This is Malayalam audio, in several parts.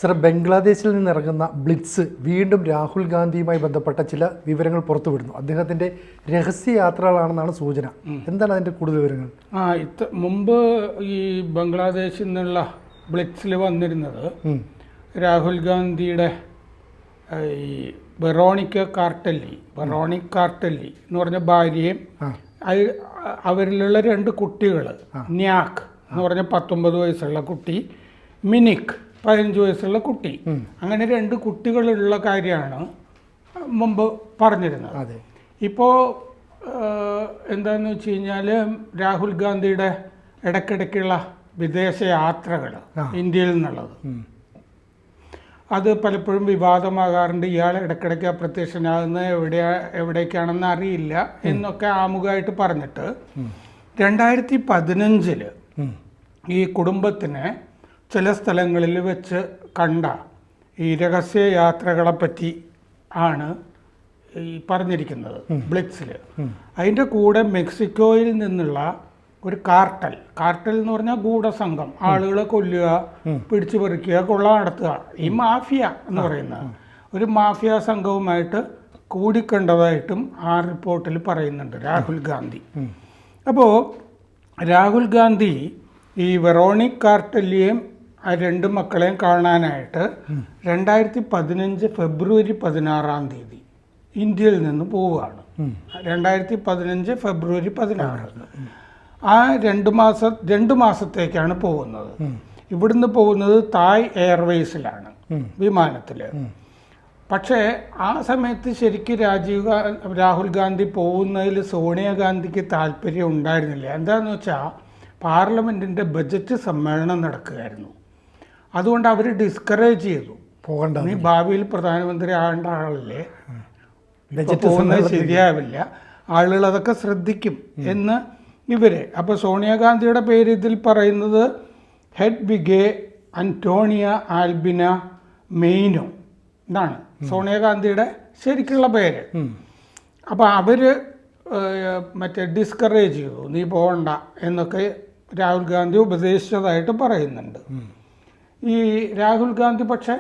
സർ, ബംഗ്ലാദേശിൽ നിന്നിറങ്ങുന്ന ബ്ലിറ്റ്സ് വീണ്ടും രാഹുൽ ഗാന്ധിയുമായി ബന്ധപ്പെട്ട ചില വിവരങ്ങൾ പുറത്തുവിടുന്നു. അദ്ദേഹത്തിൻ്റെ രഹസ്യ യാത്രകളാണെന്നാണ് സൂചന. എന്താണ് അതിൻ്റെ കൂടുതൽ വിവരങ്ങൾ? മുമ്പ് ഈ ബംഗ്ലാദേശിൽ നിന്നുള്ള ബ്ലിറ്റ്സിൽ വന്നിരുന്നത് രാഹുൽ ഗാന്ധിയുടെ ഈ വെറോണിക് കാർട്ടല്ലി എന്ന് പറഞ്ഞ ഭാര്യയും അവരിലുള്ള 2 കുട്ടികൾ, ന്യാക് എന്ന് പറഞ്ഞ 19 വയസ്സുള്ള കുട്ടി, മിനിക് 15 വയസ്സുള്ള കുട്ടി, അങ്ങനെ 2 കുട്ടികളുള്ള കാര്യമാണ് മുമ്പ് പറഞ്ഞിരുന്നത്. ഇപ്പോൾ എന്താണെന്ന് വെച്ച് കഴിഞ്ഞാൽ രാഹുൽ ഗാന്ധിയുടെ ഇടയ്ക്കിടയ്ക്കുള്ള വിദേശ യാത്രകൾ ഇന്ത്യയിൽ നിന്നുള്ളത് അത് പലപ്പോഴും വിവാദമാകാറുണ്ട്. ഇയാൾ ഇടയ്ക്കിടയ്ക്ക് അപ്രത്യക്ഷനാകുന്ന എവിടേക്കാണെന്ന് അറിയില്ല എന്നൊക്കെ ആമുഖമായിട്ട് പറഞ്ഞിട്ട് 2015 ഈ കുടുംബത്തിന് ചില സ്ഥലങ്ങളിൽ വെച്ച് കണ്ട ഈ രഹസ്യ യാത്രകളെപ്പറ്റി ആണ് ഈ പറഞ്ഞിരിക്കുന്നത് ബ്ലിറ്റ്സിൽ. അതിൻ്റെ കൂടെ മെക്സിക്കോയിൽ നിന്നുള്ള ഒരു കാർട്ടൽ എന്ന് പറഞ്ഞാൽ ഗൂഢസംഘം, ആളുകളെ കൊല്ലുക, പിടിച്ചു പറിക്കുക, കൊള്ള നടത്തുക, ഈ മാഫിയ എന്ന് പറയുന്ന ഒരു മാഫിയ സംഘവുമായിട്ട് കൂടിക്കണ്ടതായിട്ടും ആ റിപ്പോർട്ടിൽ പറയുന്നുണ്ട് രാഹുൽ ഗാന്ധി. അപ്പോൾ രാഹുൽ ഗാന്ധി ഈ വെറോണിക് കാർട്ടലിയെയും ആ 2 മക്കളെയും കാണാനായിട്ട് 2015 ഫെബ്രുവരി 16 ഇന്ത്യയിൽ നിന്ന് പോവുകയാണ്. 2015 ഫെബ്രുവരി 16 ആ 2 മാസത്തേക്കാണ് പോകുന്നത്. ഇവിടുന്ന് പോകുന്നത് തായ് എയർവേസിലാണ്, വിമാനത്തിൽ. പക്ഷേ ആ സമയത്ത് ശരിക്കും രാഹുൽ ഗാന്ധി പോകുന്നതിൽ സോണിയാഗാന്ധിക്ക് താല്പര്യം ഉണ്ടായിരുന്നില്ല. എന്താണെന്ന് വെച്ചാൽ പാർലമെൻറ്റിൻ്റെ ബജറ്റ് സമ്മേളനം നടക്കുകയായിരുന്നു. അതുകൊണ്ട് അവർ ഡിസ്കറേജ് ചെയ്തു, പോകണ്ട, നീ ഭാവിയിൽ പ്രധാനമന്ത്രി ആകേണ്ട ആളല്ലേ, പോകുന്നത് ശരിയാവില്ല, ആളുകൾ അതൊക്കെ ശ്രദ്ധിക്കും എന്ന് ഇവര്. അപ്പോൾ സോണിയാഗാന്ധിയുടെ പേര് ഇതിൽ പറയുന്നത് ഹെഡ്വിഗെ അന്റോണിയ ആൽബിന മെയ്നോ എന്നാണ് സോണിയാഗാന്ധിയുടെ ശരിക്കുള്ള പേര്. അപ്പോൾ അവർ മറ്റേ ഡിസ്കറേജ് ചെയ്തു, നീ പോകണ്ട എന്നൊക്കെ രാഹുൽ ഗാന്ധി ഉപദേശിച്ചതായിട്ട് പറയുന്നുണ്ട്. ഈ രാഹുൽ ഗാന്ധി പക്ഷേ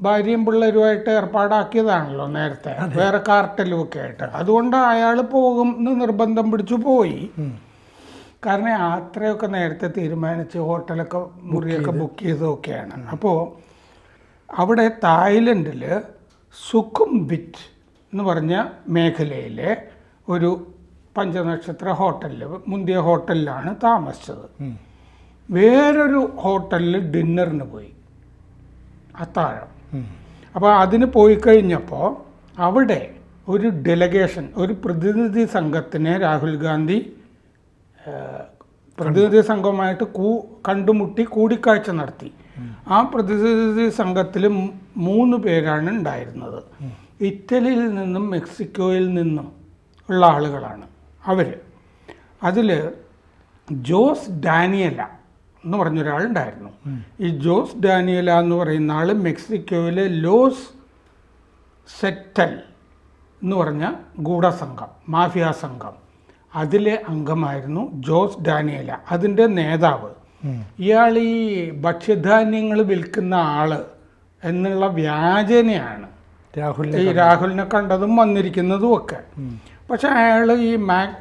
ഭാര്യയും പിള്ളേരുമായിട്ട് ഏർപ്പാടാക്കിയതാണല്ലോ നേരത്തെ, വേറെ കാർട്ടലും ഒക്കെ ആയിട്ട്. അതുകൊണ്ട് അയാൾ പോകും എന്ന് നിർബന്ധം പിടിച്ചു പോയി. കാരണം യാത്രയൊക്കെ നേരത്തെ തീരുമാനിച്ച് ഹോട്ടലൊക്കെ മുറിയൊക്കെ ബുക്ക് ചെയ്തതൊക്കെയാണ്. അപ്പോൾ അവിടെ തായ്ലൻഡിൽ സുഖുംവിറ്റ് എന്ന് പറഞ്ഞ മേഖലയിലെ ഒരു 5 നക്ഷത്ര ഹോട്ടലിൽ, മുന്തിയ ഹോട്ടലിലാണ് താമസിച്ചത്. വേറൊരു ഹോട്ടലിൽ ഡിന്നറിന് പോയി, അത്താഴം. അപ്പോൾ അതിന് പോയി കഴിഞ്ഞപ്പോൾ അവിടെ ഒരു ഡെലഗേഷൻ, ഒരു പ്രതിനിധി സംഘത്തിനെ രാഹുൽ ഗാന്ധി പ്രതിനിധി സംഘവുമായിട്ട് കണ്ടുമുട്ടി കൂടിക്കാഴ്ച നടത്തി. ആ പ്രതിനിധി സംഘത്തിൽ 3 പേരാണ് ഉണ്ടായിരുന്നത്. ഇറ്റലിയിൽ നിന്നും മെക്സിക്കോയിൽ നിന്നും ഉള്ള ആളുകളാണ് അവർ. അതിൽ ജോസ് ഡാനിയല എന്ന് പറഞ്ഞൊരാളുണ്ടായിരുന്നു. ഈ ജോസ് ഡാനിയല എന്ന് പറയുന്ന ആൾ മെക്സിക്കോയിലെ ലോസ് സെറ്റൽ എന്ന് പറഞ്ഞ ഗൂഢസംഘം, മാഫിയ സംഘം, അതിലെ അംഗമായിരുന്നു ജോസ് ഡാനിയല, അതിൻ്റെ നേതാവ്. ഇയാൾ ഈ ഭക്ഷ്യധാന്യങ്ങൾ വിൽക്കുന്ന ആള് എന്നുള്ള വ്യാജനയാണ് രാഹുലിനെ കണ്ടതും വന്നിരിക്കുന്നതും ഒക്കെ. പക്ഷെ അയാൾ ഈ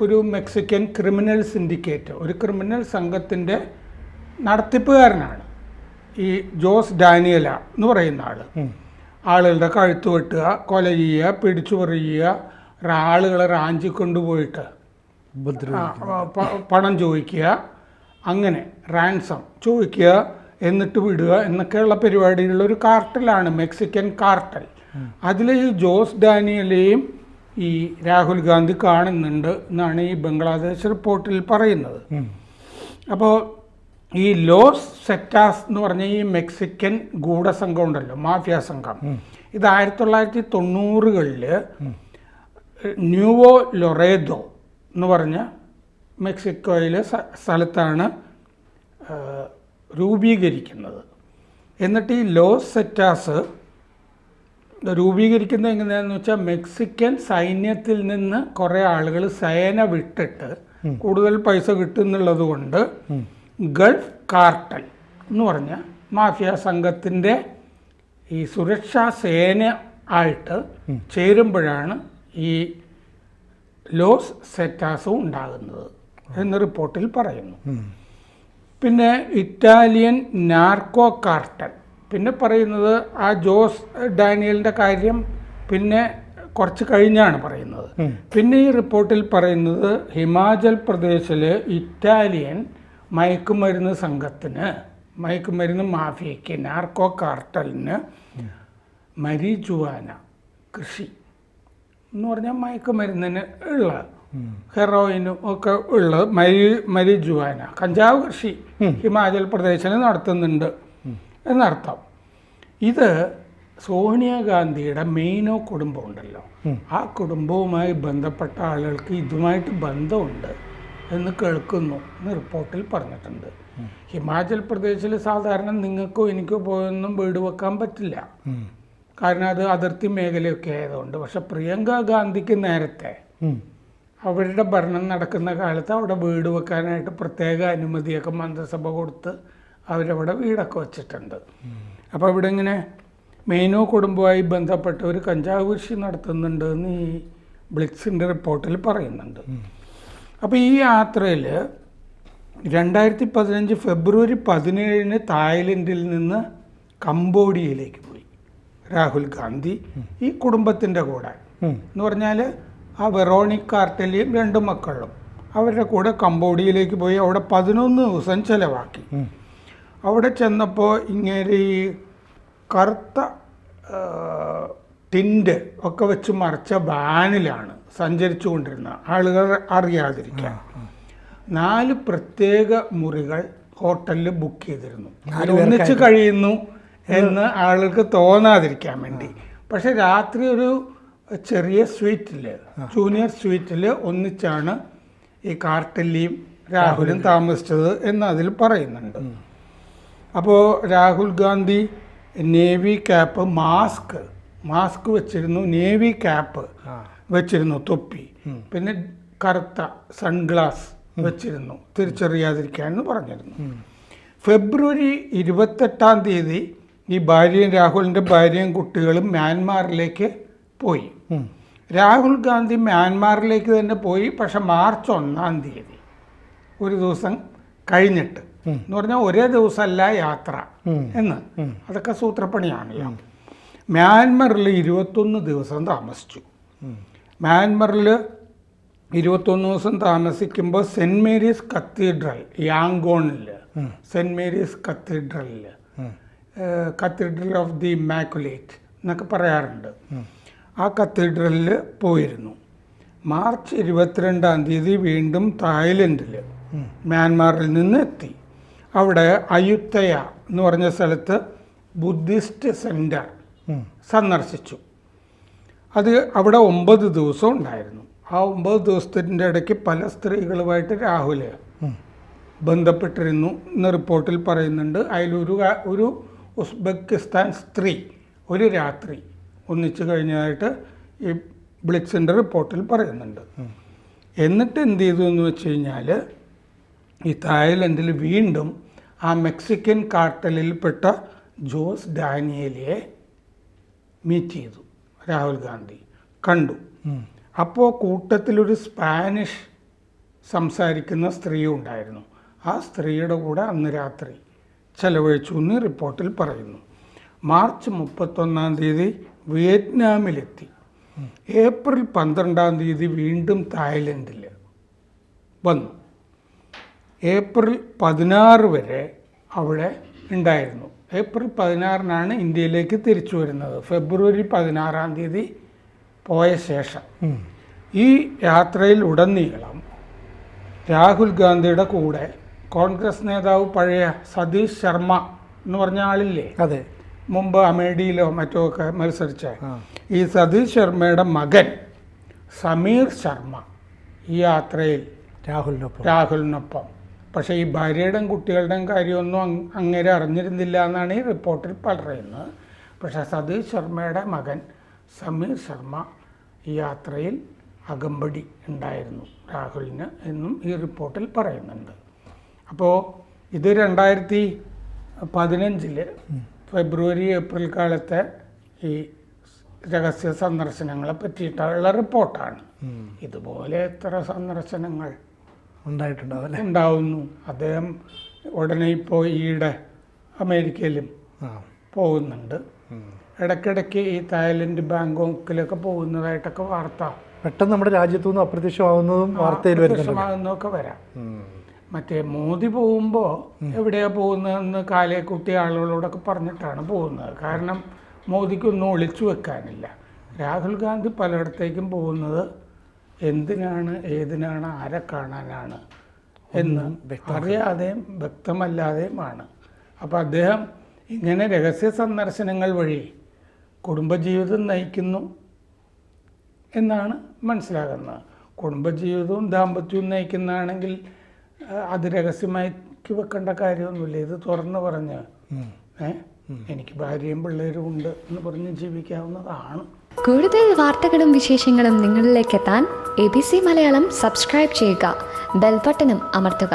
ഒരു മെക്സിക്കൻ ക്രിമിനൽ സിൻഡിക്കേറ്റ്, ഒരു ക്രിമിനൽ സംഘത്തിൻ്റെ നടത്തിപ്പുകാരനാണ് ഈ ജോസ് ഡാനിയല എന്ന് പറയുന്ന ആൾ. ആളുകളുടെ കഴുത്ത് വെട്ടുക, കൊല ചെയ്യുക, പിടിച്ചു പറിയുക, ആളുകളെ റാഞ്ചി കൊണ്ടുപോയിട്ട് പണം ചോദിക്കുക, അങ്ങനെ റാൻസം ചോദിക്കുക, എന്നിട്ട് വിടുക എന്നൊക്കെയുള്ള പരിപാടിയുള്ള ഒരു കാർട്ടലാണ് മെക്സിക്കൻ കാർട്ടൽ. അതിൽ ഈ ജോസ് ഡാനിയലെയും ഈ രാഹുൽ ഗാന്ധി കാണുന്നുണ്ട് എന്നാണ് ഈ ബംഗ്ലാദേശ് റിപ്പോർട്ടിൽ പറയുന്നത്. അപ്പോൾ ഈ ലോസ് സെറ്റാസ് എന്ന് പറഞ്ഞ ഈ മെക്സിക്കൻ ഗൂഢസംഘം ഉണ്ടല്ലോ, മാഫിയ സംഘം, ഇത് 1990കളിൽ ന്യൂവോ ലൊറേദോ എന്ന് പറഞ്ഞ മെക്സിക്കോയിലെ സ്ഥലത്താണ് രൂപീകരിക്കുന്നത്. എന്നിട്ട് ഈ ലോസ് സെറ്റാസ് രൂപീകരിക്കുന്നത് എങ്ങനെയാണെന്ന് വെച്ചാൽ മെക്സിക്കൻ സൈന്യത്തിൽ നിന്ന് കുറേ ആളുകൾ സേന വിട്ടിട്ട് കൂടുതൽ പൈസ കിട്ടുന്നുള്ളത് കൊണ്ട് ഗൾഫ് കാർട്ടൽ എന്ന് പറഞ്ഞ മാഫിയ സംഘത്തിൻ്റെ ഈ സുരക്ഷാ സേന ആയിട്ട് ചേരുമ്പോഴാണ് ഈ ലോസ് സെറ്റാസും ഉണ്ടാകുന്നത് എന്ന് റിപ്പോർട്ടിൽ പറയുന്നു. പിന്നെ ഇറ്റാലിയൻ നാർക്കോ കാർട്ടൽ, പിന്നെ പറയുന്നത് ആ ജോസ് ഡാനിയലിൻ്റെ കാര്യം പിന്നെ കുറച്ച് കഴിഞ്ഞാണ് പറയുന്നത്. പിന്നെ ഈ റിപ്പോർട്ടിൽ പറയുന്നത് ഹിമാചൽ പ്രദേശിലെ ഇറ്റാലിയൻ മയക്കുമരുന്ന് സംഘത്തിന്, മയക്കുമരുന്ന് മാഫിയയ്ക്ക്, നാർക്കോ കാർട്ടലിന് മരിജുവാന കൃഷി എന്ന് പറഞ്ഞാൽ മയക്കുമരുന്നിന് ഉള്ള ഹെറോയിനും ഒക്കെ ഉള്ള മരിജുവാന കഞ്ചാവ് കൃഷി ഹിമാചൽ പ്രദേശിൽ നടത്തുന്നുണ്ട് എന്നർത്ഥം. ഇത് സോണിയാഗാന്ധിയുടെ മെയിനോ കുടുംബം ഉണ്ടല്ലോ, ആ കുടുംബവുമായി ബന്ധപ്പെട്ട ആളുകൾക്ക് ഇതുമായിട്ട് ബന്ധമുണ്ട് എന്ന് കേൾക്കുന്നു എന്ന് റിപ്പോർട്ടിൽ പറഞ്ഞിട്ടുണ്ട്. ഹിമാചൽ പ്രദേശിൽ സാധാരണ നിങ്ങൾക്കോ എനിക്കോ പോയൊന്നും വീട് വെക്കാൻ പറ്റില്ല, കാരണം അത് അതിർത്തി മേഖലയൊക്കെ ആയതുകൊണ്ട്. പക്ഷെ പ്രിയങ്ക ഗാന്ധിക്ക് നേരത്തെ അവരുടെ ഭരണം നടക്കുന്ന കാലത്ത് അവിടെ വീട് വെക്കാനായിട്ട് പ്രത്യേക അനുമതിയൊക്കെ മന്ത്രിസഭ കൊടുത്ത് അവരവിടെ വീടൊക്കെ വച്ചിട്ടുണ്ട്. അപ്പോൾ ഇവിടെ ഇങ്ങനെ മെയിനോ കുടുംബവുമായി ബന്ധപ്പെട്ട ഒരു കഞ്ചാവ് കൃഷി നടത്തുന്നുണ്ട് എന്ന് ഈ ബ്ലിറ്റ്സിൻ്റെ റിപ്പോർട്ടിൽ പറയുന്നുണ്ട്. അപ്പോൾ ഈ യാത്രയിൽ 2015 ഫെബ്രുവരി 17 തായ്ലൻഡിൽ നിന്ന് കംബോഡിയയിലേക്ക് പോയി രാഹുൽ ഗാന്ധി ഈ കുടുംബത്തിൻ്റെ കൂടെ. എന്ന് പറഞ്ഞാൽ ആ വെറോണിക് കാർട്ടലിയും 2 മക്കളും അവരുടെ കൂടെ കംബോഡിയയിലേക്ക് പോയി. അവിടെ 11 ദിവസം ചിലവാക്കി. അവിടെ ചെന്നപ്പോൾ ഇങ്ങനെ ഈ കറുത്ത ടിൻഡ് ഒക്കെ വെച്ച് മറച്ച വാനിലാണ് സഞ്ചരിച്ചു കൊണ്ടിരുന്നത്, ആളുകൾ അറിയാതിരിക്കാൻ. 4 പ്രത്യേക മുറികൾ ഹോട്ടലിൽ ബുക്ക് ചെയ്തിരുന്നു, ഒന്നിച്ച് കഴിയുന്നു എന്ന് ആളുകൾക്ക് തോന്നാതിരിക്കാൻ വേണ്ടി. പക്ഷെ രാത്രി ഒരു ചെറിയ സ്വീറ്റിൽ, ജൂനിയർ സ്വീറ്റിൽ ഒന്നിച്ചാണ് ഈ കാർട്ടലിയും രാഹുലും താമസിച്ചത് എന്ന് അതിൽ പറയുന്നുണ്ട്. അപ്പോൾ Rahul Gandhi navy cap, mask വെച്ചിരുന്നു, നേവി ക്യാപ്പ് വെച്ചിരുന്നു, തൊപ്പി, പിന്നെ കറുത്ത സൺഗ്ലാസ് വെച്ചിരുന്നു തിരിച്ചറിയാതിരിക്കാൻ എന്ന് പറഞ്ഞിരുന്നു. ഫെബ്രുവരി 28 ഈ ഭാര്യയും രാഹുലിൻ്റെ ഭാര്യയും കുട്ടികളും മ്യാൻമാറിലേക്ക് പോയി. രാഹുൽ ഗാന്ധി മ്യാൻമാറിലേക്ക് തന്നെ പോയി. പക്ഷെ മാർച്ച് 1 ഒരു ദിവസം കഴിഞ്ഞിട്ട്, എന്ന് പറഞ്ഞാൽ ഒരേ ദിവസമല്ല യാത്ര എന്ന്, അതൊക്കെ സൂത്രപ്പണിയാണല്ലോ. മ്യാൻമറിൽ 21 ദിവസം താമസിച്ചു. മ്യാൻമറിൽ 21 ദിവസം താമസിക്കുമ്പോൾ സെൻറ്റ് മേരീസ് കത്തീഡ്രൽ, യാങ്കോണിൽ സെൻറ്റ് മേരീസ് കത്തീഡ്രലിൽ, കത്തീഡ്രൽ ഓഫ് ദി ഇമ്മാക്കുലേറ്റ് എന്നൊക്കെ പറയാറുണ്ട്, ആ കത്തീഡ്രലിൽ പോയിരുന്നു. മാർച്ച് 22 വീണ്ടും തായ്ലൻഡിൽ മ്യാൻമാറിൽ നിന്ന് എത്തി. അവിടെ അയുത്തയ എന്ന് പറഞ്ഞ സ്ഥലത്ത് ബുദ്ധിസ്റ്റ് സെൻറ്റർ സന്ദർശിച്ചു. അത് അവിടെ 9 ദിവസം ഉണ്ടായിരുന്നു. ആ 9 ദിവസത്തിൻ്റെ ഇടയ്ക്ക് പല സ്ത്രീകളുമായിട്ട് രാഹുൽ ബന്ധപ്പെട്ടിരുന്നു എന്ന് റിപ്പോർട്ടിൽ പറയുന്നുണ്ട്. അതിലൊരു ഉസ്ബെക്കിസ്ഥാൻ സ്ത്രീ ഒരു രാത്രി ഒന്നിച്ചു കഴിഞ്ഞതായിട്ട് ഈ ബ്ലിറ്റ്സിൻ്റെ റിപ്പോർട്ടിൽ പറയുന്നുണ്ട്. എന്നിട്ട് എന്ത് ചെയ്തു എന്ന് വെച്ച് കഴിഞ്ഞാൽ ഈ തായ്ലൻഡിൽ വീണ്ടും ആ മെക്സിക്കൻ കാർട്ടലിൽപ്പെട്ട ജോസ് ഡാനിയലിയെ മീറ്റ് ചെയ്തു. രാഹുൽ ഗാന്ധി കണ്ടു. അപ്പോൾ കൂട്ടത്തിലൊരു സ്പാനിഷ് സംസാരിക്കുന്ന സ്ത്രീയും ഉണ്ടായിരുന്നു. ആ സ്ത്രീയുടെ കൂടെ അന്ന് രാത്രി ചെലവഴിച്ചു എന്ന് റിപ്പോർട്ടിൽ പറയുന്നു. മാർച്ച് 31 വിയറ്റ്നാമിലെത്തി. ഏപ്രിൽ 12 വീണ്ടും തായ്ലൻഡിൽ വന്നു. ഏപ്രിൽ 16 വരെ അവിടെ ഉണ്ടായിരുന്നു. ഏപ്രിൽ 16 ഇന്ത്യയിലേക്ക് തിരിച്ചു വരുന്നത്. ഫെബ്രുവരി 16 പോയ ശേഷം ഈ യാത്രയിൽ ഉടനീളം രാഹുൽ ഗാന്ധിയുടെ കൂടെ കോൺഗ്രസ് നേതാവ് പഴയ സതീഷ് ശർമ്മ എന്ന് പറഞ്ഞ ആളില്ലേ, അതെ, മുമ്പ് അമേഠിയിലോ മറ്റോ ഒക്കെ മത്സരിച്ച ഈ സതീഷ് ശർമ്മയുടെ മകൻ സമീർ ശർമ്മ ഈ യാത്രയിൽ രാഹുലിനൊപ്പം. പക്ഷേ ഈ ഭാര്യയുടെയും കുട്ടികളുടെയും കാര്യമൊന്നും അങ്ങേരെ അറിഞ്ഞിരുന്നില്ല എന്നാണ് ഈ റിപ്പോർട്ടിൽ പറയുന്നത്. പക്ഷേ സതീഷ് ശർമ്മയുടെ മകൻ സമീർ ശർമ്മ ഈ യാത്രയിൽ അകമ്പടി ഉണ്ടായിരുന്നു രാഹുലിന് എന്നും ഈ റിപ്പോർട്ടിൽ പറയുന്നുണ്ട്. അപ്പോൾ ഇത് 15 ഫെബ്രുവരി ഏപ്രിൽ കാലത്തെ ഈ രഹസ്യ സന്ദർശനങ്ങളെ പറ്റിയിട്ടുള്ള റിപ്പോർട്ടാണ്. ഇതുപോലെ എത്ര സന്ദർശനങ്ങൾ ഉണ്ടാവുന്നു. അദ്ദേഹം ഉടനെ ഇപ്പോൾ ഈയിടെ അമേരിക്കയിലും പോകുന്നുണ്ട്. ഇടയ്ക്കിടയ്ക്ക് ഈ തായ്ലൻഡ് ബാങ്കോക്കിലൊക്കെ പോകുന്നതായിട്ടൊക്കെ വാർത്ത പെട്ടെന്ന് നമ്മുടെ രാജ്യത്തു നിന്ന് അപ്രത്യക്ഷമാകുന്നതും വാർത്തയിൽ അപ്രത്യക്ഷമാകുന്നതൊക്കെ വരാം. മറ്റേ മോദി പോകുമ്പോൾ എവിടെയാണ് പോകുന്നതെന്ന് കാലേക്കുട്ടി ആളുകളോടൊക്കെ പറഞ്ഞിട്ടാണ് പോകുന്നത്. കാരണം മോദിക്കൊന്നും ഒളിച്ചു വെക്കാനില്ല. രാഹുൽ ഗാന്ധി പലയിടത്തേക്കും പോകുന്നത് എന്തിനാണ്, ഏതിനാണ്, ആരെ കാണാനാണ് എന്ന് അറിയാതെയും വ്യക്തമല്ലാതെയുമാണ്. അപ്പോൾ അദ്ദേഹം ഇങ്ങനെ രഹസ്യ സന്ദർശനങ്ങൾ വഴി കുടുംബജീവിതം നയിക്കുന്നു എന്നാണ് മനസ്സിലാകുന്നത്. കുടുംബജീവിതവും ദാമ്പത്യവും നയിക്കുന്നതാണെങ്കിൽ അത് രഹസ്യമാക്കി വെക്കേണ്ട കാര്യമൊന്നുമില്ല. ഇത് തുറന്നു പറഞ്ഞ് എനിക്ക് ഭാര്യയും പിള്ളേരും ഉണ്ട് എന്ന് പറഞ്ഞ് ജീവിക്കാവുന്നതാണ്. കൂടുതൽ വാർത്തകളും വിശേഷങ്ങളും നിങ്ങളിലേക്ക് എത്താൻ ABC മലയാളം സബ്സ്ക്രൈബ് ചെയ്യുക, ബെൽ ബട്ടണും അമർത്തുക.